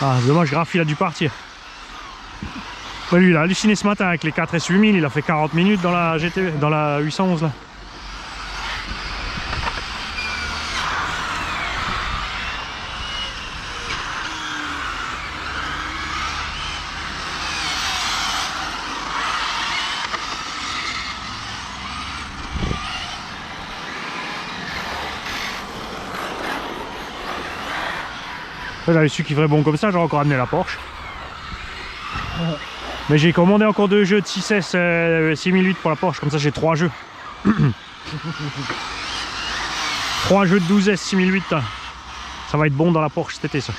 Ah, dommage, Graf, il a dû partir. Ouais, lui, il a halluciné ce matin avec les 4S8000, il a fait 40 minutes dans la GT, dans la 811 là. J'avais su qu'il ferait bon comme ça, j'aurais encore amené la Porsche. Mais j'ai commandé encore 2 jeux de 6S 6008 pour la Porsche, comme ça j'ai 3 jeux. 3 jeux de 12S 6008. Ça va être bon dans la Porsche cet été ça.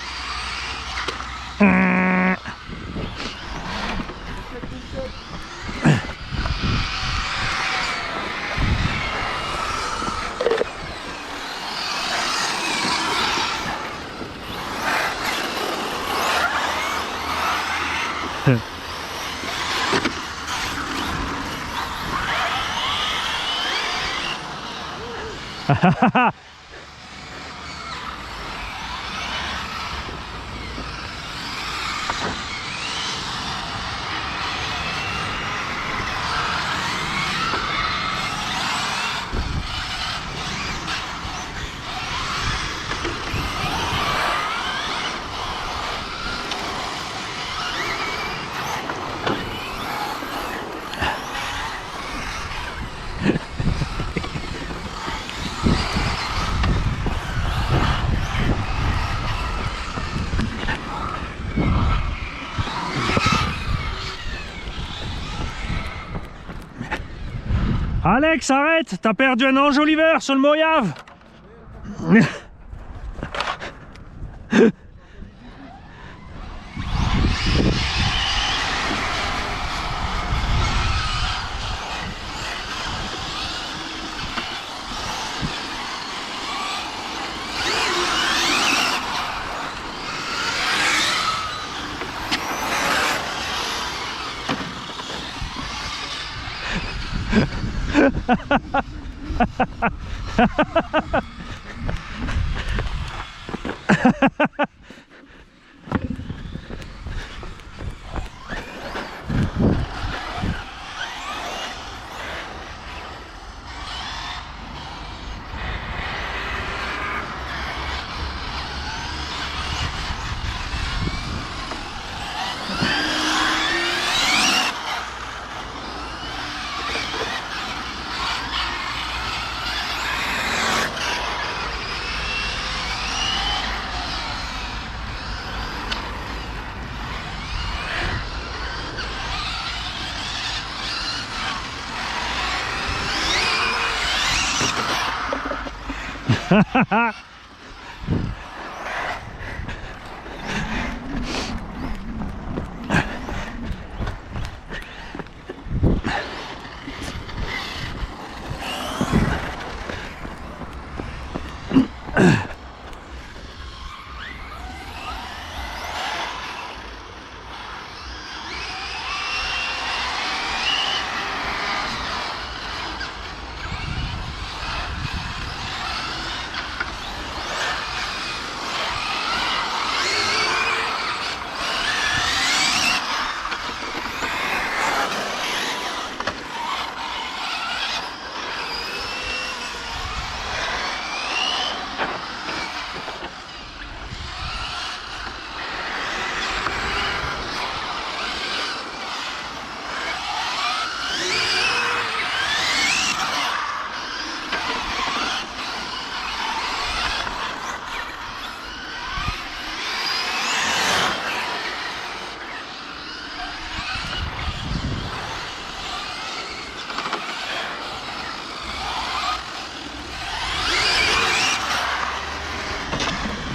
Alex, arrête, t'as perdu un enjoliveur sur le Mojave.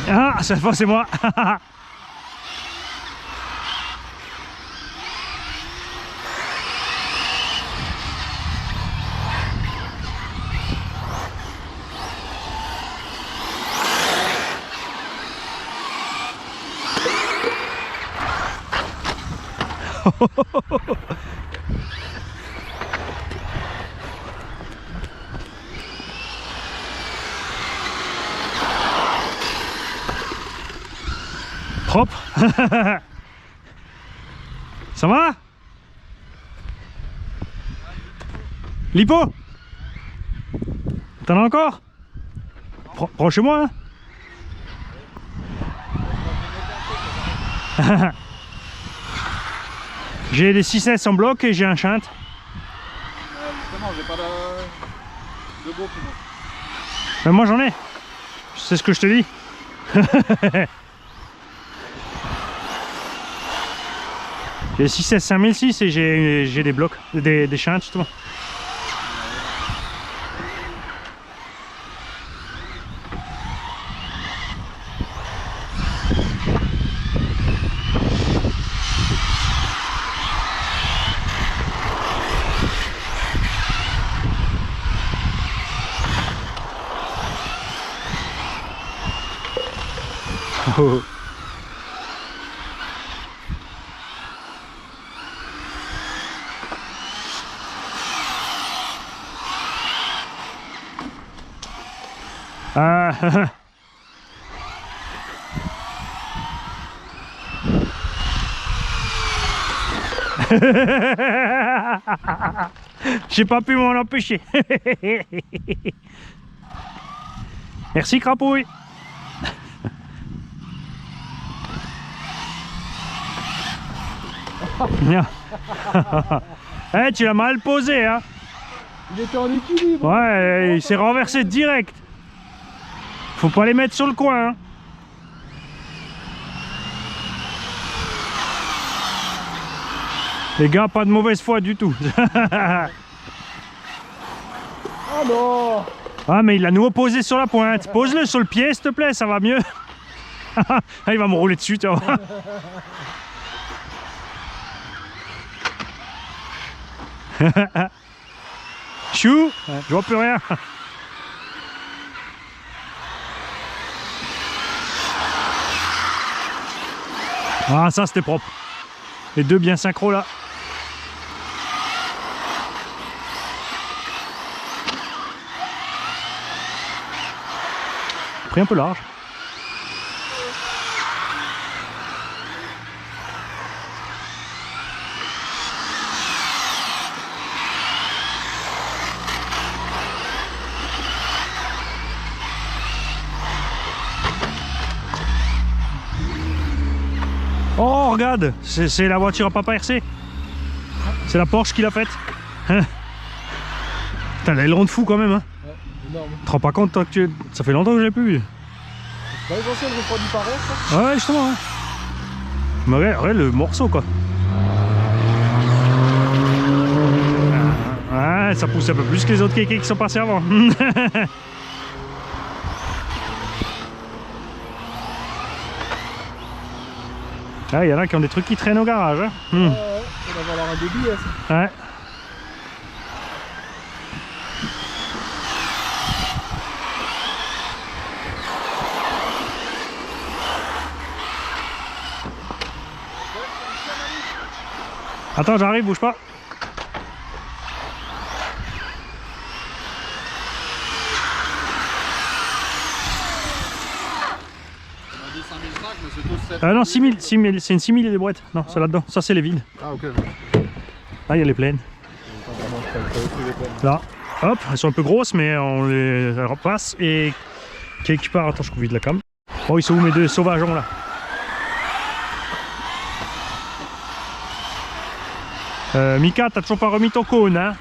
Ah, cette fois c'est moi. Hop. Ça va? Lipo? T'en as encore? Prends chez moi, hein. J'ai des 6S en bloc et j'ai un shunt. Justement, j'ai pas de beau pour moi. Mais moi j'en ai. C'est ce que je te dis. J'ai 6S 5006 et j'ai des blocs, des shunts justement. Oh. Ah. J'ai pas pu m'en empêcher. Merci Crapouille. Eh, tu l'as mal posé, hein. Il était en équilibre. Ouais, il s'est renversé direct. Faut pas les mettre sur le coin, hein. Les gars, pas de mauvaise foi du tout. Ah non. Ah, mais il l'a nouveau posé sur la pointe. Pose-le sur le pied, s'il te plaît, ça va mieux. Ah, il va me rouler dessus, tu vois. Chou, je vois plus rien. Ah, ça c'était propre. Les deux bien synchro là. Pris un peu large. Oh regarde, c'est la voiture à Papa RC. C'est la Porsche qui l'a faite. Hein. Putain, l'aileron de fou quand même, hein. Ouais, énorme. Tu te rends pas compte toi, que ça fait longtemps que je l'ai plus vu. C'est pas essentiel de refroidi par air, ça. Ouais, justement, ouais. Mais regarde le morceau quoi. Ouais, ça pousse un peu plus que les autres kékés qui sont passés avant. Ah, il y en a qui ont des trucs qui traînent au garage. Hein. Ouais, on va avoir un débit, hein, ça. Ouais. Attends, j'arrive, bouge pas. On a dit 5005, mais c'est tous 7. Non, 6000, c'est une 6000 des boîtes. Non, c'est là-dedans. Ça, c'est les vides. Ah, ok. Là, il y a les pleines. Là, hop, elles sont un peu grosses, mais on les repasse. Et quelque part, attends, je coupe vite la cam. Oh, ils sont où mes deux sauvageons là? Mika, t'as toujours pas remis ton cône, hein?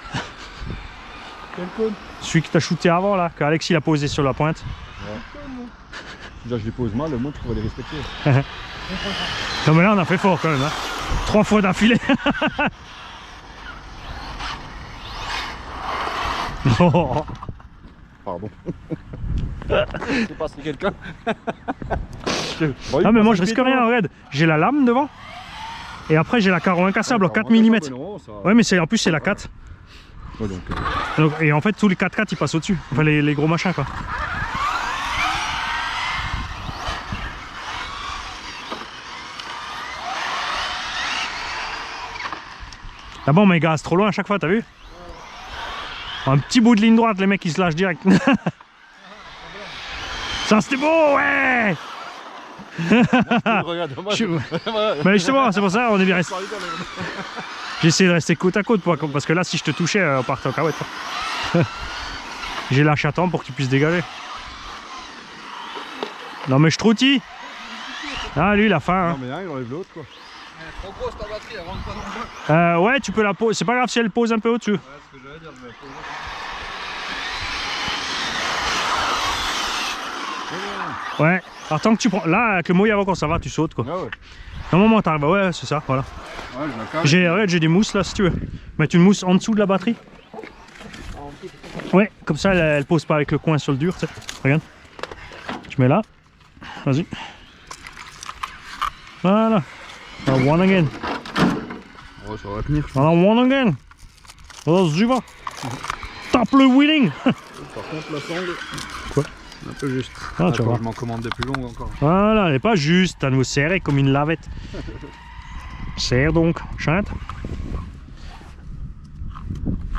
Quel cône? Celui que t'as shooté avant là, qu'Alex il a posé sur la pointe. Ouais. Déjà, je les pose mal, au moins tu pourrais les respecter. Non, mais là, on a fait fort quand même, hein? 3 fois d'affilée. Oh. Pardon. C'est passé quelqu'un. Ah, mais moi je risque rien, regarde. J'ai la lame devant. Et après, j'ai la carreau incassable en 4 mm. Ouais, mais en plus, c'est la 4. Ouais, donc, Et en fait, tous les 4x4 ils passent au-dessus. Enfin, les gros machins quoi. Là-bas, on met gaz trop loin à chaque fois, t'as vu? Un petit bout de ligne droite, les mecs ils se lâchent direct. Ça c'était beau, ouais! Regarde, moi, Mais justement, c'est pour ça, on est bien resté. J'ai essayé de rester côte à côte, parce que là, si je te touchais, on partait en cahuète. J'ai lâché à temps pour que tu puisses dégager. Non, mais je troutille. Ah, lui, il a faim. Hein. Non, mais il enlève l'autre, quoi. Elle est trop grosse ta batterie, elle rentre pas dans le Ouais, tu peux la poser. C'est pas grave si elle pose un peu au-dessus. Ouais, c'est ce que j'allais dire, je vais la poser. Ouais. Alors, tant que tu prends. Là, avec le mouille avant, quand ça va, tu sautes, quoi. Ah ouais. Normalement, t'arrives. Ouais, c'est ça, voilà. Ouais, je la cale. J'ai des mousses là, si tu veux. Mettre une mousse en dessous de la batterie. Ouais, comme ça, elle pose pas avec le coin sur le dur, tu sais. Regarde. Tu mets là. Vas-y. Voilà. One again. Oh, ça va tenir. Voilà, one again. Vas-y, va. Tape le wheeling. Par contre, la sangle. Quoi? Un peu juste. Ah, tu vois. Je m'en commande des plus longues encore. Voilà, elle n'est pas juste. À nous serrer comme une lavette. Serre donc. Chante.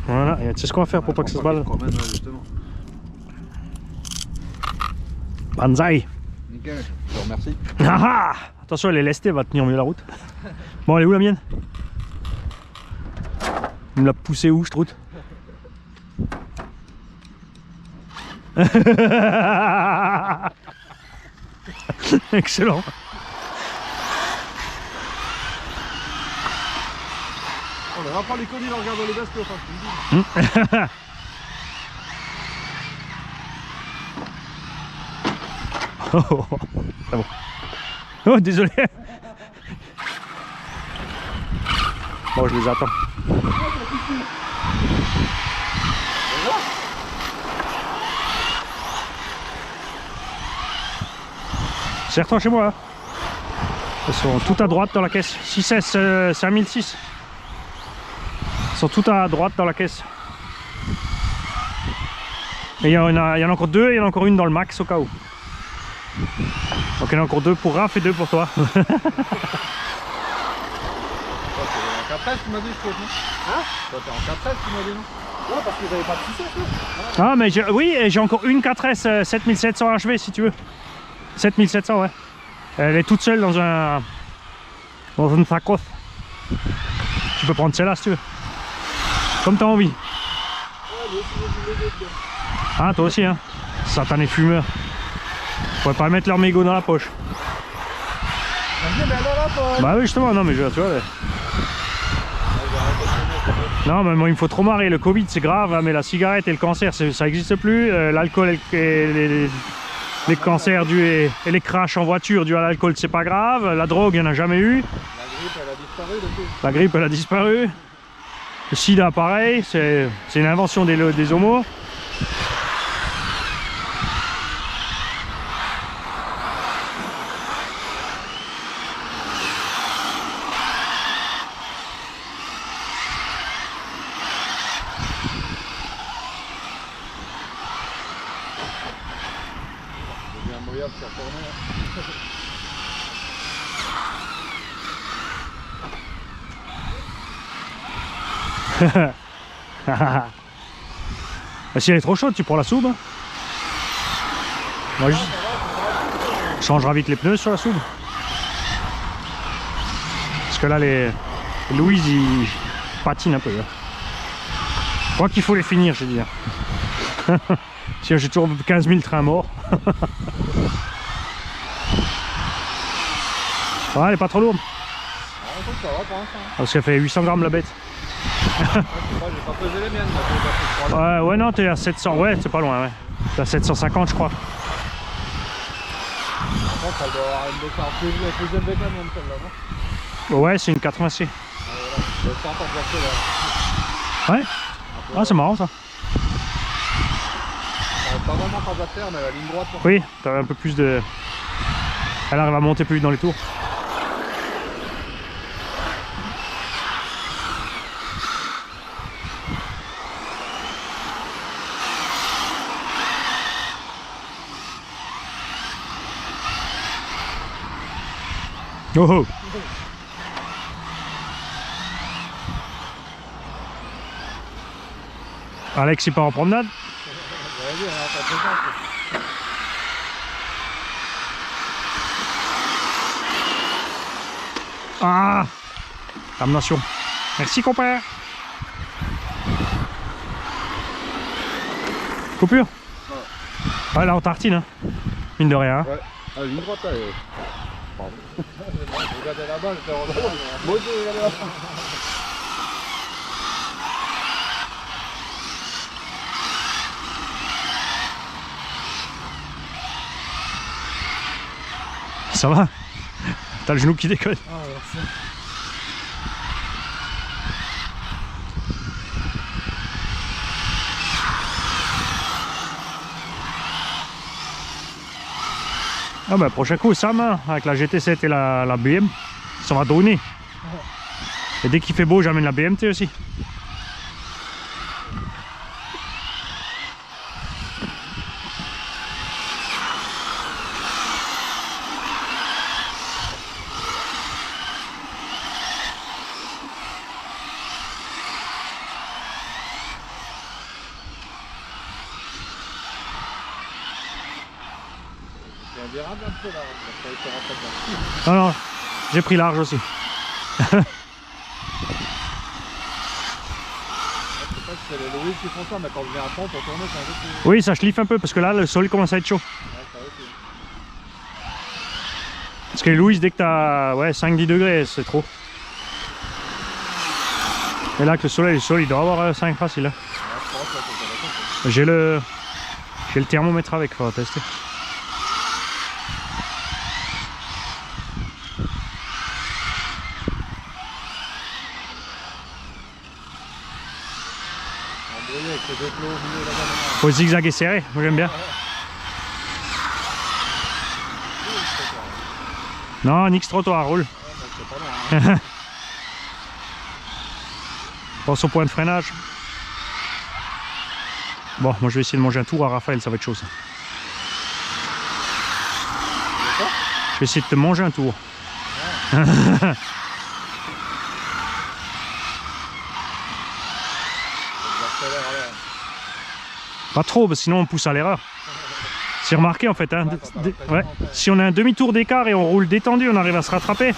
Voilà, et tu sais ce qu'on va faire pour pas que ça se balle? Banzai. Nickel, je te remercie. Ah ah! Attention, elle est lestée, elle va tenir au milieu de la route. Bon, elle est où la mienne? Il me l'a poussée où, je trouve? Excellent. On va pas les conneries en regardant les vestes. Oh, c'est bon. Oh, désolé. Bon, je les attends. Serre-toi chez moi. Hein. Ils sont tout à droite dans la caisse. 6S 5006. Ils sont tout à droite dans la caisse. Et il y en a encore deux et il y en a encore une dans le max au cas où. Donc il y en a encore deux pour Raph et deux pour toi. En 4S, tu m'as dit, je trouve, non? Hein? Toi, t'es en 4S, tu m'as dit, non? Ouais, parce que vous avez pas de 6S, là. Ah, mais oui, j'ai encore une 4S 7700 HV si tu veux. 7700, ouais. Elle est toute seule dans une sacoche. Tu peux prendre celle-là si tu veux. Comme t'as envie. Ouais, moi aussi, j'ai vu les deux. Ah, toi aussi, hein. Satané fumeur. Faut pas mettre leur mégot dans la poche. Bah oui, justement, non, mais tu vois. Ouais. Non, mais moi, il me faut trop marrer. Le Covid, c'est grave, hein, mais la cigarette et le cancer, ça n'existe plus. L'alcool et les cancers dus et les crashs en voiture dus à l'alcool, c'est pas grave. La drogue, il n'y en a jamais eu. La grippe, elle a disparu depuis. La grippe, elle a disparu. Le sida, pareil. C'est une invention des homos. Si elle est trop chaude, tu prends la soude. Moi, je changera vite les pneus sur la soude. Parce que là, Louise, il patine un peu. Là. Je crois qu'il faut les finir, je veux dire. Sinon, j'ai toujours 15 000 trains morts. Ouais, elle est pas trop lourde. Ça va pour l'instant. Parce qu'elle fait 800 grammes la bête. J'ai pas pesé les miennes, là, Ouais, non, t'es à 700, ouais, c'est pas loin, ouais. T'es à 750, je crois. Par contre, elle doit avoir une décharge plus élevée que la mienne, celle-là, non? Ouais, c'est une 80C. Je sens encore passer, là. Ouais. Ah, c'est marrant, ça. Pas vraiment pas à terre, mais la ligne droite. Oui, t'as un peu plus de... Elle arrive à monter plus vite dans les tours. Oh oh. Alex il part en promenade. Ah, damnation. Merci, compère. Coupure? Ouais, là, on tartine, hein. Mine de rien. Hein. Ouais. Ah, ligne droite là. Pardon. Regardez là-bas, je vais regarder. Moi aussi, regardez là-bas. Ça va? T'as le genou qui décolle. Ah, merci. Ah bah prochain coup Sam hein, avec la GT7 et la BM, ça va donner. Et dès qu'il fait beau j'amène la BMT aussi. C'est un virage un peu là, ça été rattrapé. Non, non, j'ai pris large aussi. Je sais pas si c'est les Louis qui font ça, mais quand on vient à fond pour tourner, c'est un peu plus... Oui, ça chliffe un peu parce que là le sol commence à être chaud. Ouais, ça va aussi. Parce que les Louis, dès que t'as ouais, 5-10 degrés, c'est trop. Et là que le sol il doit avoir 5 facile. Hein. Ouais, je pense que c'est J'ai le thermomètre avec, faut tester. embrouillé avec les deux plots au milieu là-bas. Faut zigzaguer serré, moi j'aime bien. Non, Nix trottoir, roule. Ouais, bah, c'est pas loin. Hein. Pense au point de freinage. Bon, moi je vais essayer de manger un tour à Raphaël, ça va être chaud ça. Je vais essayer de te manger un tour. Pas trop, parce que sinon on pousse à l'erreur. C'est remarqué en fait. Hein, ouais. Si on a un demi-tour d'écart et on roule détendu, on arrive à se rattraper.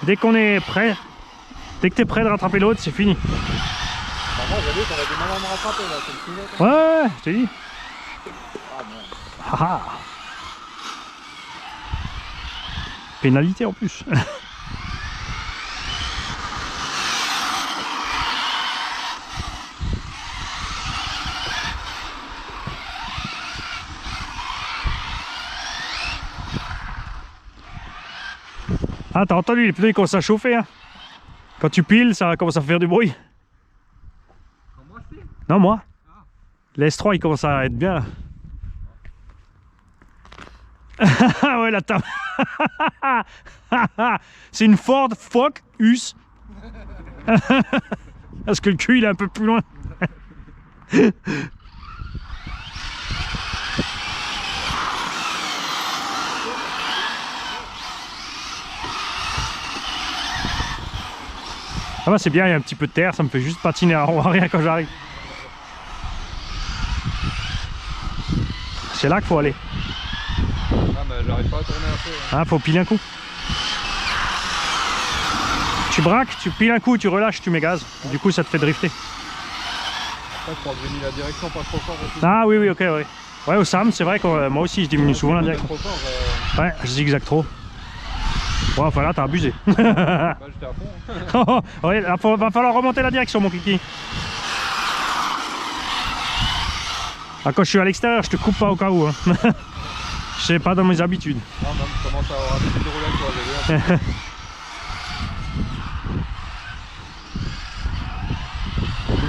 Dès qu'on est prêt, dès que tu es prêt de rattraper l'autre, c'est fini. Bah, moi j'ai vu qu'on avait du mal à me rattraper là, c'est le sujet. Ouais, je t'ai dit. Ah merde. Ah, ah. Pénalité en plus. Ah, t'as entendu, les pneus ils commencent à chauffer. Hein. Quand tu piles, ça commence à faire du bruit. Moi aussi. Non, moi. Les S3 ils commencent à être bien là. Ouais, la table. C'est une Ford Focus. Parce que le cul il est un peu plus loin. Ah bah c'est bien, il y a un petit peu de terre, ça me fait juste patiner à rien quand j'arrive. C'est là qu'il faut aller. Ah mais j'arrive pas à tourner un peu. Hein. Ah, faut piler un coup. Tu braques, tu piles un coup, tu relâches, tu mets gaz. Du coup ça te fait drifter. Après je crois que j'ai mis la direction pas trop fort aussi. Ah oui, oui, ok, oui. Ouais, au SAM, c'est vrai que moi aussi je diminue souvent la direction. Trop fort, Ouais, je zigzague trop. Ouais, enfin là t'as abusé. bah, j'étais à fond. Hein. Ouais, là, va falloir remonter la direction mon kiki. Ah, quand je suis à l'extérieur, je te coupe pas au cas où. Hein. Je sais pas dans mes habitudes. Non, même je commence à avoir l'habitude de rouler avec toi, j'ai vu.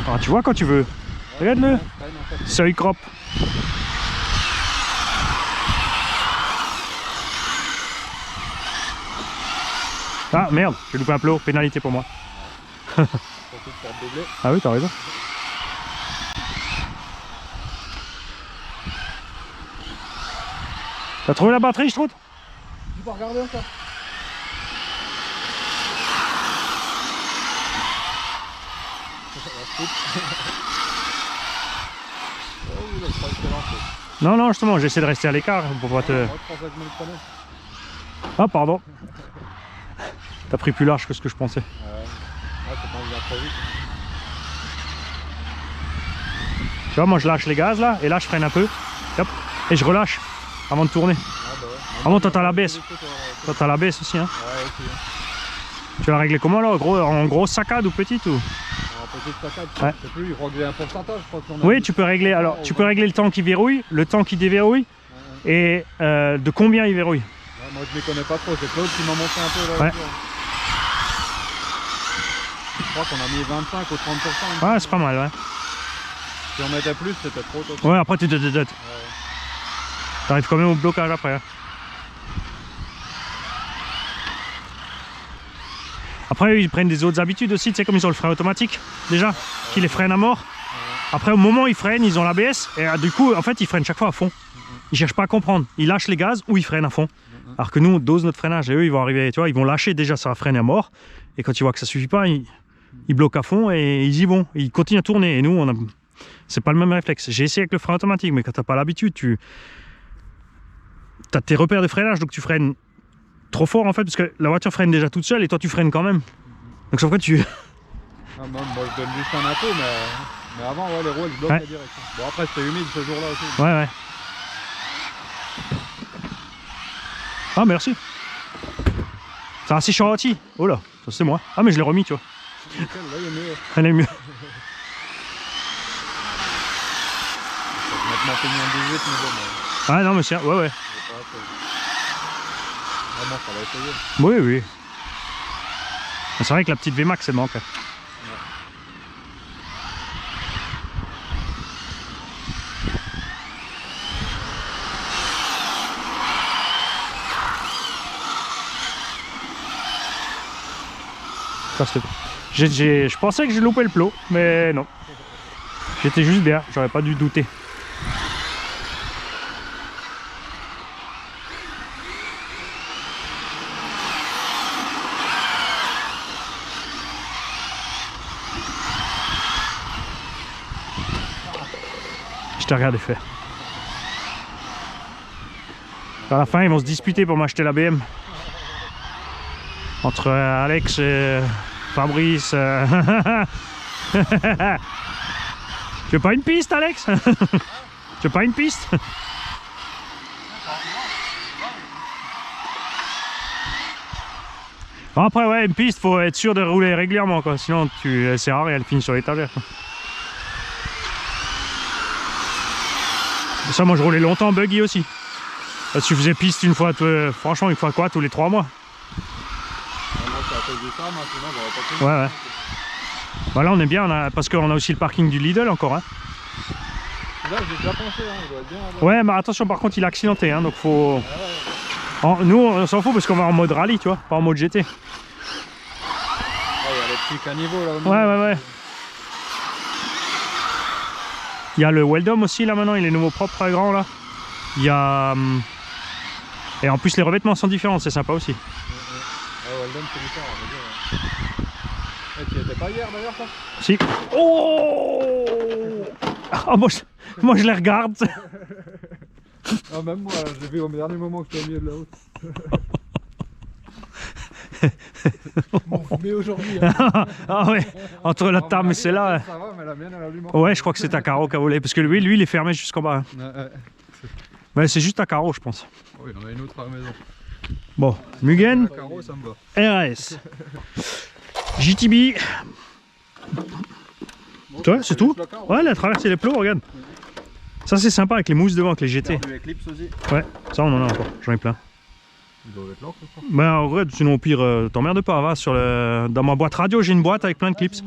Ah, tu vois quand tu veux. Regarde-le. Seuil crop. Ah merde, j'ai loupé un plot, pénalité pour moi. Surtout pour doubler. Ah oui, t'as raison. T'as trouvé la batterie, je trouve? Tu peux regarder encore. Oh là, je crois que je t'ai lancé. Non, non, justement, j'essaie de rester à l'écart pour pas te... Moi je pensais que je me le prenais. Ah, pardon. T'as pris plus large que ce que je pensais. Ouais, ça passe bien trop vite. Tu vois, moi je lâche les gaz là, et là je freine un peu, hop, et je relâche avant de tourner. Ah bah ouais. Ah bon, toi t'as l'ABS. Toi t'as l'ABS aussi, hein. Ouais, ok. Tu l'as réglé comment là, en grosse saccade ou petite ou... En petite saccade, Ouais. je sais plus, il régler un pourcentage, je crois qu'on a Oui, dit. tu peux régler, alors tu peux régler le temps qui verrouille, le temps qui déverrouille, et de combien il verrouille. Ouais, moi je ne les connais pas trop, c'est Claude qui m'a montré un peu là. Ouais. Je crois qu'on a mis 25 ou 30%. Ouais, c'est pas mal, ouais. Si on mettait plus, c'était trop tôt. Ouais, après tu Ouais. t'arrives quand même au blocage après. Hein. Après, ils prennent des autres habitudes aussi, tu sais, comme ils ont le frein automatique, déjà, qui les freine à mort. Après, au moment où ils freinent, ils ont l'ABS, et du coup, en fait, ils freinent chaque fois à fond. Ils cherchent pas à comprendre. Ils lâchent les gaz ou ils freinent à fond. Alors que nous, on dose notre freinage, et eux, ils vont arriver, tu vois, ils vont lâcher déjà, ça va freiner à mort. Et quand ils voient que ça suffit pas, ils bloquent à fond et ils y vont. Ils continuent à tourner. Et nous, on a... c'est pas le même réflexe. J'ai essayé avec le frein automatique, mais quand t'as pas l'habitude, tu as tes repères de freinage, donc tu freines trop fort en fait, parce que la voiture freine déjà toute seule et toi tu freines quand même. Donc chaque fois tu... Ah, moi je donne juste un info, mais avant ouais, les roues elles bloquaient direct. Bon après c'était humide ce jour-là aussi. Ouais, ouais. Ah merci. C'est assez charlotti. Oh là, ça c'est moi. Ah mais je l'ai remis, tu vois. Nickel, là il est mieux. Elle est mieux. Je vais mettre mon pignon 18 mais bon. Ah non mais c'est... Ouais ouais. Vraiment ça va essayer. Oui oui. C'est vrai que la petite VMAX elle manque. Je pensais que j'ai loupé le plot, mais non. J'étais juste bien, j'aurais pas dû douter. Je t'ai regardé faire. À la fin, ils vont se disputer pour m'acheter la BM. Entre Alex et Fabrice. Tu veux pas une piste, Alex? Tu veux pas une piste? Bon, après, ouais, une piste, faut être sûr de rouler régulièrement, quoi. Sinon, elle sert à rien, elle finit sur l'étagère. Ça, moi, je roulais longtemps buggy aussi. Parce que je faisais piste une fois, franchement, une fois quoi, tous les 3 mois. Ouais, ouais. Voilà, on est bien, parce qu'on a aussi le parking du Lidl encore. Hein. Là, j'ai déjà pensé, hein, il doit être bien. Ouais, mais attention, par contre, il est accidenté, hein, donc faut. Nous, on s'en fout parce qu'on va en mode rallye, tu vois, pas en mode GT. Ah, il y a les petits caniveaux là au milieu. Ouais, ouais, ouais. Il y a le Weldom aussi là maintenant, il est nouveau propre, grand là. Il y a. Et en plus, les revêtements sont différents, c'est sympa aussi. Ouais, Weldon c'est différent, on va dire. Et tu y étais pas hier d'ailleurs, toi? Si. Oh ah, moi je les regarde. Ah, même moi, j'ai vu au dernier moment que tu es au milieu de la route. Mais aujourd'hui. Hein. Ah ouais, entre la table et celle-là. Ça va, mais la mienne, elle allume. Ouais, je crois que c'est ta carreau qui a volé. Parce que lui, il est fermé jusqu'en bas. Hein. Ouais, c'est juste ta carreau, je pense. Oui, il y en a une autre à la maison. Bon, Mugen, Carreau, ça me va. RS, JTB. Tu vois, c'est tout. Ouais, il a traversé les plots, regarde. Ça, c'est sympa avec les mousses devant, avec les GT. Aussi. Ouais, ça, on en a encore. J'en ai plein. Il doit être là, je crois. Ben, en vrai, sinon, au pire, t'emmerdes pas. Va, dans ma boîte radio, j'ai une boîte avec plein de clips.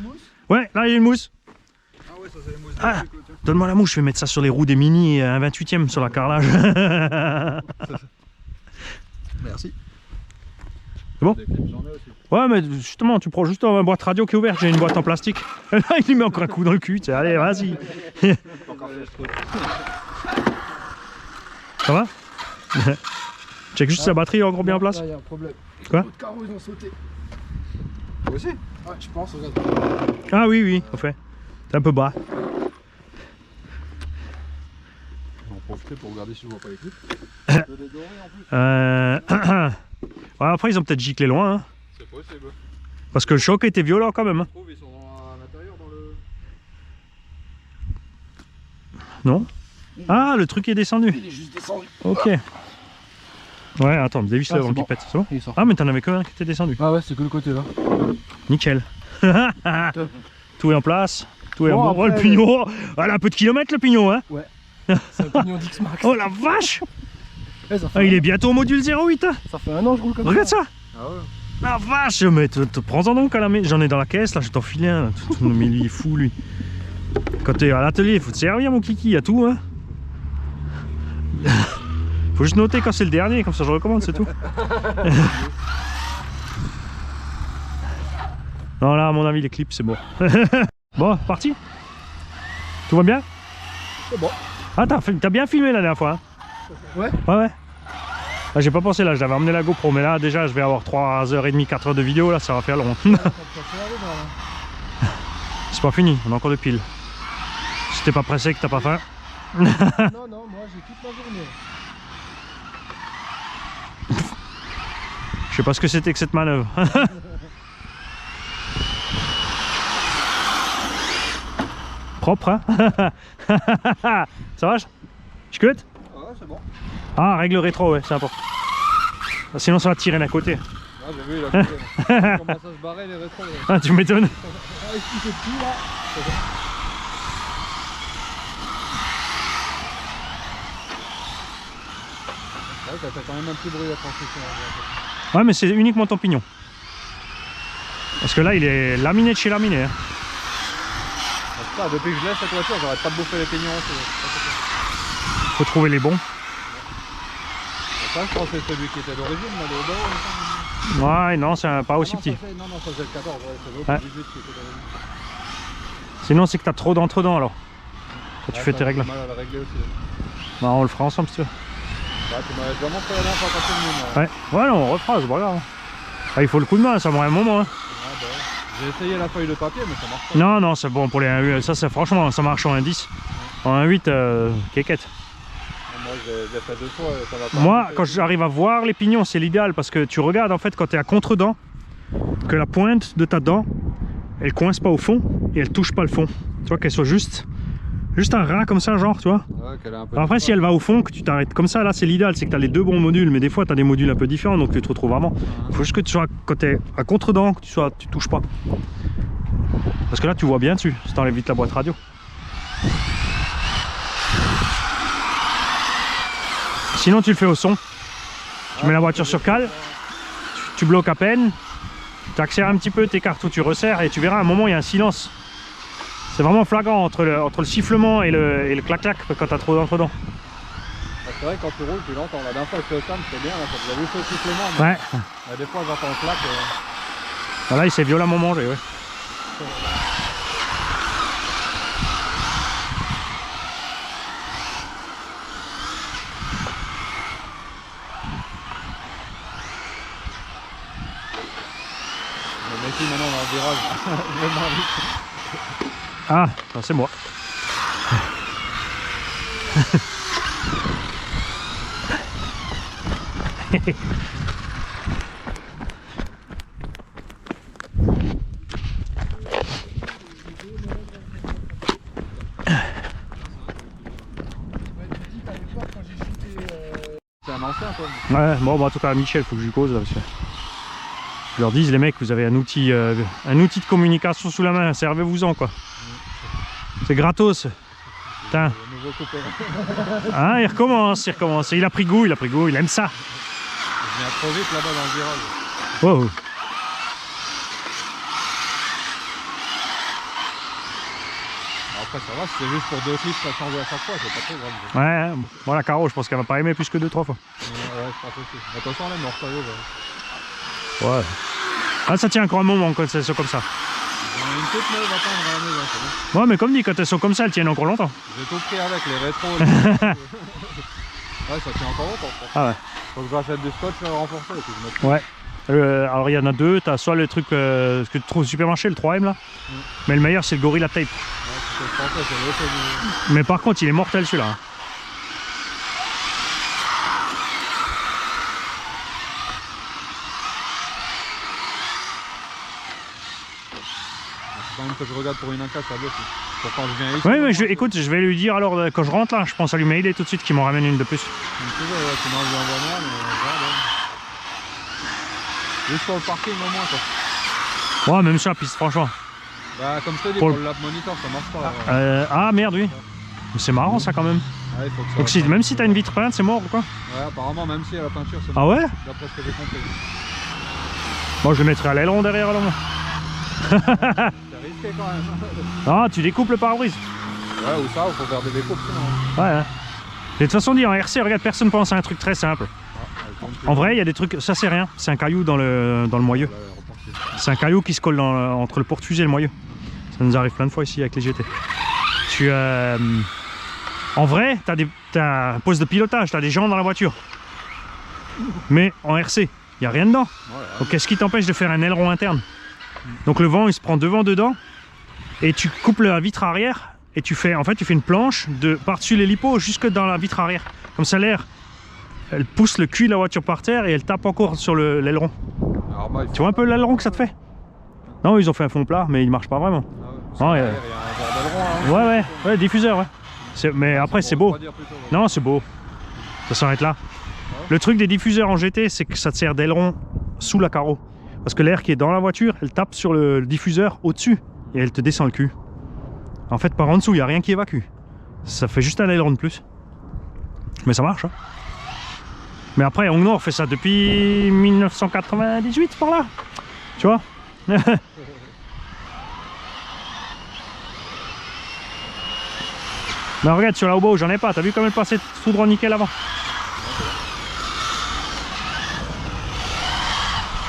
Ouais, là, il y a une mousse. Ah, ouais, ça, c'est les mousses. Ah, donne-moi la mouche, je vais mettre ça sur les roues des Mini, un 28e sur la carrelage. Merci. C'est bon? Des clips, j'en ai aussi. Ouais, mais justement, tu prends juste ma boîte radio qui est ouverte, j'ai une boîte en plastique. Là, il lui met encore un coup dans le cul, tu sais, allez, vas-y. Ça va? Check juste si la batterie est encore bien en place. Là, il y a un problème. Quoi? Les carreaux, ils ont sauté. Toi aussi? Ouais, je pense, regarde. Ah oui, oui, au fait. C'est un peu bas. On va en profiter pour regarder si je vois pas les clips. Ouais, après, ils ont peut-être giclé loin. Hein. C'est Possible. Parce que le choc était violent quand même. Hein. Je trouve ils sont à l'intérieur dans le... Non? Ah, le truc est descendu. Il est juste descendu. Ok. Ouais, attends, dévisse Ah, avant c'est qu'il bon. pète, c'est bon? Il sort. Ah, mais t'en avais qu'un qui était descendu. Ah ouais, c'est que le côté là. Nickel. Tout est en place. Tout est Bon, en bon. après, Oh, le pignon. Elle a un peu de kilomètres, le pignon, hein? Ouais. C'est un pignon d'X-Max. Oh la vache! Ouais, ça fait Ah, il est bientôt au module 08. Hein. Ça fait un an que je roule comme Regarde ça! Ah ouais. La vache! Mais prends-en donc à la main. J'en ai dans la caisse, là, je t'en file un. Mais lui, il est fou, lui. Quand t'es à l'atelier, il faut te servir, mon kiki, il y a tout, hein. Faut juste noter quand c'est le dernier, comme ça je recommande, c'est tout. Non, là, à mon avis, les clips, c'est bon. Bon, parti? Tout va bien? C'est bon. Ah, t'as bien filmé la dernière fois, hein? Ouais. Ouais, ouais. Là, j'ai pas pensé, là, j'avais emmené la GoPro, mais là, déjà, je vais avoir 3h30, 4h de vidéo, là, ça va faire long. C'est pas fini, on a encore des piles. Si t'es pas pressé, que t'as pas faim. Non, non, moi j'ai toute la journée. Je sais pas ce que c'était que cette manœuvre. Propre, hein? Ça va? Je cut? Ouais, c'est bon. Ah, règle rétro, ouais, c'est important. Sinon, ça va tirer d'un côté. Ah, j'ai vu, il a coupé. Il commence à se barrer les rétros. Là. Ah, tu m'étonnes. Ah, expliquez tout là. Ouais, ça fait quand même un petit bruit la transmission. Ouais, mais c'est uniquement ton pignon. Parce que là, il est laminé de chez laminé. Hein. Ah, depuis que je laisse cette voiture, j'arrête pas de bouffer les pignons. Faut trouver les bons. Ça, je pense que c'est celui qui était d'origine, là, le haut. Ouais, non, c'est pas aussi petit. Non, non, ça c'est le 14, ouais, c'est l'autre, Ouais. le 18 qui était d'origine. Sinon, c'est que t'as trop d'entre-dents alors. Quand tu fais tes règles. Mal à le régler aussi. Bah, on le fera ensemble si tu veux. Bah, tu m'avais déjà montré la dernière fois quand tu es venu. Ouais, ouais, non, on refera, c'est pas grave. Ah, il faut le coup de main, ça m'aurait un moment. Hein. Ah, bah, ouais. J'ai essayé la feuille de papier, mais ça marche pas. Non, non, c'est bon pour les 1.8. Ça, c'est franchement, ça marche en 1.10. En 1.8, quéquette. Moi, j'ai fait 2 fois et ça va pas. Moi, quand j'arrive à voir les pignons, c'est l'idéal parce que tu regardes en fait quand tu es à contre-dent, que la pointe de ta dent, elle coince pas au fond et elle touche pas le fond. Tu vois, qu'elle soit juste un ras comme ça, genre, tu vois. Ouais, qu'elle a un peu. Alors après, si elle va au fond, que tu t'arrêtes comme ça, là, c'est l'idéal, c'est que tu as les deux bons modules, mais des fois, tu as des modules un peu différents, donc tu te retrouves avant. Il faut juste que tu sois, quand tu es à contre-dent, que tu touches pas. Parce que là, tu vois bien dessus, si tu enlèves vite la boîte radio. Sinon, tu le fais au son. Tu mets la voiture sur cale, tu bloques à peine, tu accélères un petit peu, t'écartes ou tu resserres, et tu verras à un moment, il y a un silence. C'est vraiment flagrant entre le sifflement et le clac-clac quand tu as trop d'entre-dents. C'est vrai, quand tu roules, tu l'entends. La dernière fois que je fais ça, c'est bien, là, quand vous avez vu ce sifflement. Mais... Ouais. Des fois, j'entends le clac. Là, il s'est violemment mangé, ouais. Mais ici, maintenant, on a un virage. Vraiment vite. Ah, c'est moi. C'est un ancien, toi. Ouais, bon, bah, en tout cas, Michel, faut que je lui cause là. Parce que je leur dise, les mecs, vous avez un outil de communication sous la main, servez-vous-en quoi. C'est gratos. Putain. Le nouveau coupé. Hein, il recommence. Il a pris goût, il aime ça. Je viens trop vite là-bas dans le virage. Wow. Après, ça va, si c'est juste pour 2 clips, ça change à chaque fois, c'est pas trop grave. Ouais, bon, la Caro, je pense qu'elle va pas aimer plus que 2-3 fois. Ouais, je pense aussi. Mais attention, là, mais sérieux, Ouais. Ah, ça tient encore un moment quand elles sont comme ça. j'en ai une toute neuve à prendre à la maison, c'est bon. Ouais, mais comme dit, quand elles sont comme ça, elles tiennent encore longtemps. J'ai tout pris avec les rétros. Ouais, ça tient encore longtemps. Ah ouais. Faut que j'achète du scotch renforcé et puis je mets. Ouais. Alors il y en a deux, t'as soit le truc que tu trouves au supermarché, le 3M là, mais le meilleur c'est le Gorilla Tape. Ouais, c'est ce que je pensais, c'est l'autre. Mais par contre il est mortel celui-là. Hein. quand même que je regarde pour une inca, ça bloque. Pour quand je viens ici. Oui, mais écoute, je vais lui dire alors quand je rentre là, je pense à lui mailer tout de suite qu'il m'en ramène une de plus. Comme tu veux, ouais, sinon je lui envoie moi, mais voilà. Juste pour le parking au moins quoi. Ouais, même sur la piste, franchement. Bah, comme je te dis, Pour pour le lap monitor, ça marche pas. Ah merde, oui. Mais c'est marrant ça quand même. Ouais, faut que ça Donc si, même si t'as une vitre peinte, c'est mort ou quoi? Ouais, apparemment, même si à la peinture, c'est Ah ouais? d'après ce que j'ai compris. Moi je le mettrai à l'aileron derrière alors. C'est risqué quand même. Ah, tu découpes le pare-brise. Ouais, ou ça, il faut faire des découpes sinon. Ouais. Hein. Et de toute façon, dit en RC, regarde, personne pense à un truc très simple. En vrai, il y a des trucs, ça c'est rien, c'est un caillou dans le moyeu. C'est un caillou qui se colle entre le porte-fusée et le moyeu. Ça nous arrive plein de fois ici avec les GT. En vrai, t'as un poste de pilotage, t'as des gens dans la voiture. Mais en RC, il n'y a rien dedans. Donc qu'est-ce qui t'empêche de faire un aileron interne? Donc le vent il se prend devant dedans et tu coupes la vitre arrière et tu fais une planche par-dessus l'hélipo jusque dans la vitre arrière. Comme ça l'air, elle pousse le cul de la voiture par terre et elle tape encore sur l'aileron. Tu vois un peu l'aileron que ça te fait? Non, ils ont fait un fond plat mais il marche pas vraiment. Ah ouais, Non, il y a un genre d'aileron, hein. ouais, diffuseur, ouais. Mais après c'est beau. Non, c'est beau. Ça s'arrête là. Le truc des diffuseurs en GT, c'est que ça te sert d'aileron sous la carreau. Parce que l'air qui est dans la voiture, elle tape sur le diffuseur au-dessus et elle te descend le cul. En fait, par en dessous, il n'y a rien qui évacue. Ça fait juste un aileron de plus. Mais ça marche. Hein. Mais après, Hongnor fait ça depuis 1998 par là. Tu vois. Mais regarde, sur la Hobo, j'en ai pas. T'as vu comme elle passait tout droit nickel avant?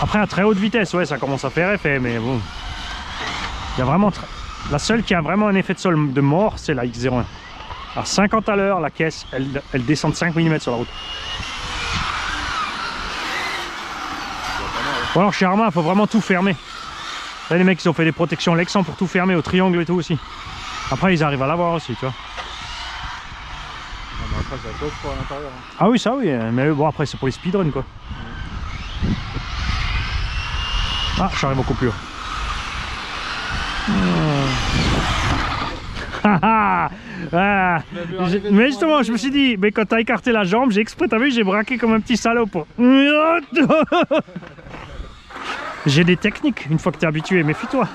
Après, à très haute vitesse, ouais, ça commence à faire effet, mais bon. Il y a vraiment... La seule qui a vraiment un effet de sol de mort, c'est la X01. À 50 à l'heure, la caisse, elle descend de 5 mm sur la route. Ou alors chez Arma, il faut vraiment tout fermer. Là, les mecs, ils ont fait des protections Lexan pour tout fermer, au triangle et tout aussi. Après, ils arrivent à l'avoir aussi, tu vois. Non, mais après, ça chauffe pas à l'intérieur. Hein. Ah oui, ça oui, mais bon, après, c'est pour les speedruns, quoi. Ah, j'arrive au coupure. Mais justement, je me suis dit, mais quand t'as écarté la jambe, j'ai exprès, t'as vu, j'ai braqué comme un petit salaud pour... J'ai des techniques, une fois que t'es habitué, méfie-toi.